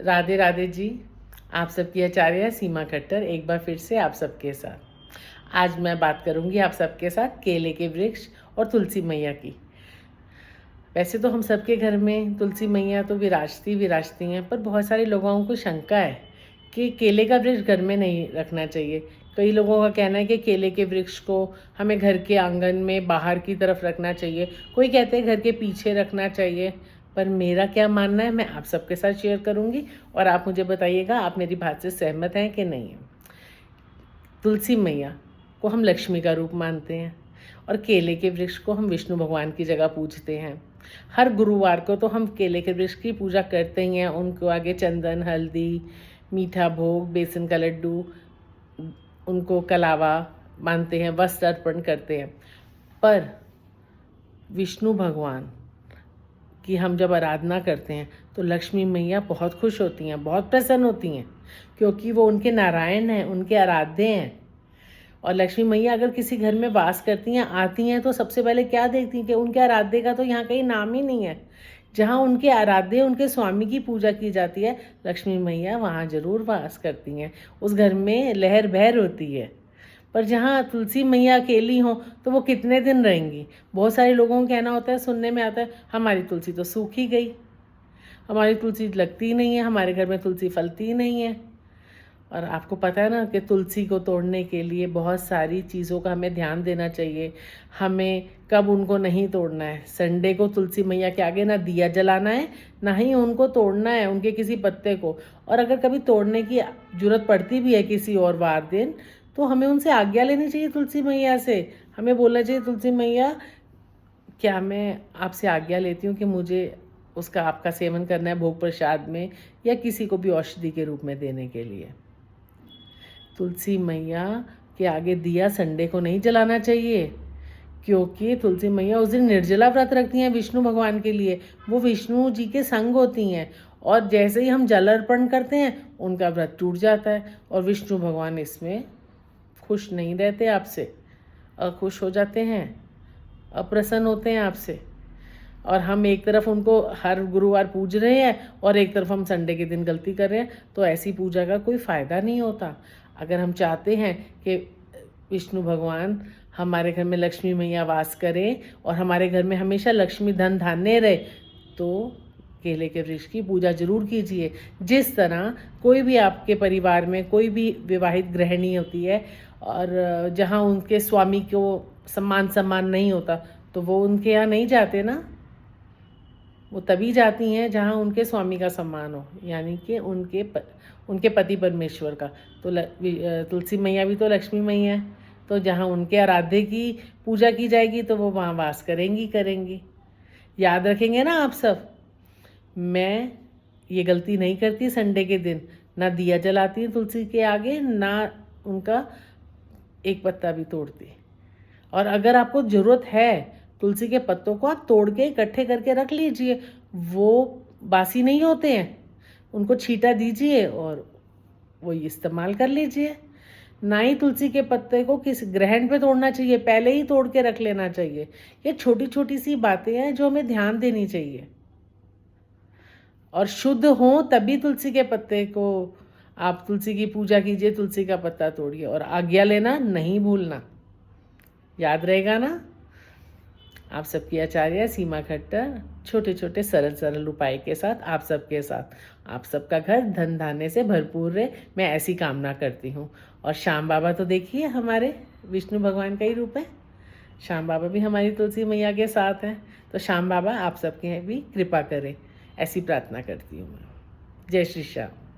राधे राधे जी। आप सबकी आचार्य सीमा खट्टर एक बार फिर से आप सबके साथ। आज मैं बात करूंगी आप सबके साथ केले के वृक्ष और तुलसी मैया की। वैसे तो हम सबके घर में तुलसी मैया तो विराजती हैं, पर बहुत सारे लोगों को शंका है कि केले का वृक्ष घर में नहीं रखना चाहिए। कई लोगों का कहना है कि केले के वृक्ष को हमें घर के आंगन में बाहर की तरफ रखना चाहिए, कोई कहते हैं घर के पीछे रखना चाहिए। पर मेरा क्या मानना है मैं आप सबके साथ शेयर करूंगी और आप मुझे बताइएगा आप मेरी बात से सहमत हैं कि नहीं है। तुलसी मैया को हम लक्ष्मी का रूप मानते हैं और केले के वृक्ष को हम विष्णु भगवान की जगह पूजते हैं। हर गुरुवार को तो हम केले के वृक्ष की पूजा करते ही हैं। उनको आगे चंदन, हल्दी, मीठा भोग, बेसन का लड्डू, उनको कलावा मानते हैं, वस्त्र अर्पण करते हैं। पर विष्णु भगवान कि हम जब आराधना करते हैं तो लक्ष्मी मैया बहुत खुश होती हैं, बहुत प्रसन्न होती हैं, क्योंकि वो उनके नारायण हैं, उनके आराध्य हैं। और लक्ष्मी मैया अगर किसी घर में वास करती हैं, आती हैं, तो सबसे पहले क्या देखती हैं कि उनके आराध्य का तो यहाँ कहीं नाम ही नहीं है। जहाँ उनके आराध्य, उनके स्वामी की पूजा की जाती है, लक्ष्मी मैया वहाँ जरूर वास करती हैं। उस घर में लहर बहर होती है। पर जहाँ तुलसी मैया अकेली हों तो वो कितने दिन रहेंगी। बहुत सारे लोगों का कहना होता है, सुनने में आता है, हमारी तुलसी तो सूख ही गई, हमारी तुलसी लगती नहीं है, हमारे घर में तुलसी फलती नहीं है। और आपको पता है ना कि तुलसी को तोड़ने के लिए बहुत सारी चीज़ों का हमें ध्यान देना चाहिए। हमें कब उनको नहीं तोड़ना है। संडे को तुलसी मैया के आगे ना दिया जलाना है, ना ही उनको तोड़ना है, उनके किसी पत्ते को। और अगर कभी तोड़ने की जरूरत पड़ती भी है किसी और वार दिन, तो हमें उनसे आज्ञा लेनी चाहिए तुलसी मैया से। हमें बोलना चाहिए, तुलसी मैया क्या मैं आपसे आज्ञा लेती हूँ कि मुझे उसका आपका सेवन करना है भोग प्रसाद में, या किसी को भी औषधि के रूप में देने के लिए। तुलसी मैया के आगे दिया संडे को नहीं जलाना चाहिए, क्योंकि तुलसी मैया उस दिन निर्जला व्रत रखती हैं विष्णु भगवान के लिए। वो विष्णु जी के संग होती हैं, और जैसे ही हम जल अर्पण करते हैं उनका व्रत टूट जाता है। और विष्णु भगवान इसमें खुश नहीं रहते आपसे, अखुश हो जाते हैं, अप्रसन्न होते हैं आपसे। और हम एक तरफ उनको हर गुरुवार पूज रहे हैं और एक तरफ हम संडे के दिन गलती कर रहे हैं, तो ऐसी पूजा का कोई फ़ायदा नहीं होता। अगर हम चाहते हैं कि विष्णु भगवान हमारे घर में लक्ष्मी मैया वास करें और हमारे घर में हमेशा लक्ष्मी धन धान्य रहे, तो केले के वृक्ष की पूजा जरूर कीजिए। जिस तरह कोई भी आपके परिवार में कोई भी विवाहित गृहिणी होती है और जहाँ उनके स्वामी को सम्मान नहीं होता, तो वो उनके यहाँ नहीं जाते ना। वो तभी जाती हैं जहाँ उनके स्वामी का सम्मान हो, यानी कि उनके पति परमेश्वर का। तो तुलसी मैया भी तो लक्ष्मी मैया है, तो जहाँ उनके आराध्य की पूजा की जाएगी तो वो वहाँ वास करेंगी। याद रखेंगे ना आप सब। मैं ये गलती नहीं करती संडे के दिन, ना दिया जलाती तुलसी के आगे, ना उनका एक पत्ता भी तोड़ती। और अगर आपको ज़रूरत है, तुलसी के पत्तों को आप तोड़ के इकट्ठे करके रख लीजिए, वो बासी नहीं होते हैं। उनको छींटा दीजिए और वो इस्तेमाल कर लीजिए। ना ही तुलसी के पत्ते को किस ग्रहण पे तोड़ना चाहिए, पहले ही तोड़ के रख लेना चाहिए। ये छोटी छोटी सी बातें हैं जो हमें ध्यान देनी चाहिए। और शुद्ध हो तभी तुलसी के पत्ते को आप तुलसी की पूजा कीजिए, तुलसी का पत्ता तोड़िए। और आज्ञा लेना नहीं भूलना, याद रहेगा ना। आप सबकी आचार्य सीमा खट्टर, छोटे छोटे सरल उपाय के साथ आप सबके साथ। आप सबका घर धन धान्य से भरपूर रहे, मैं ऐसी कामना करती हूँ। और श्याम बाबा तो देखिए हमारे विष्णु भगवान का ही रूप है। श्याम बाबा भी हमारी तुलसी मैया के साथ हैं, तो श्याम बाबा आप सबके भी कृपा करें, ऐसी प्रार्थना करती हूँ मैं। जय श्री श्याम।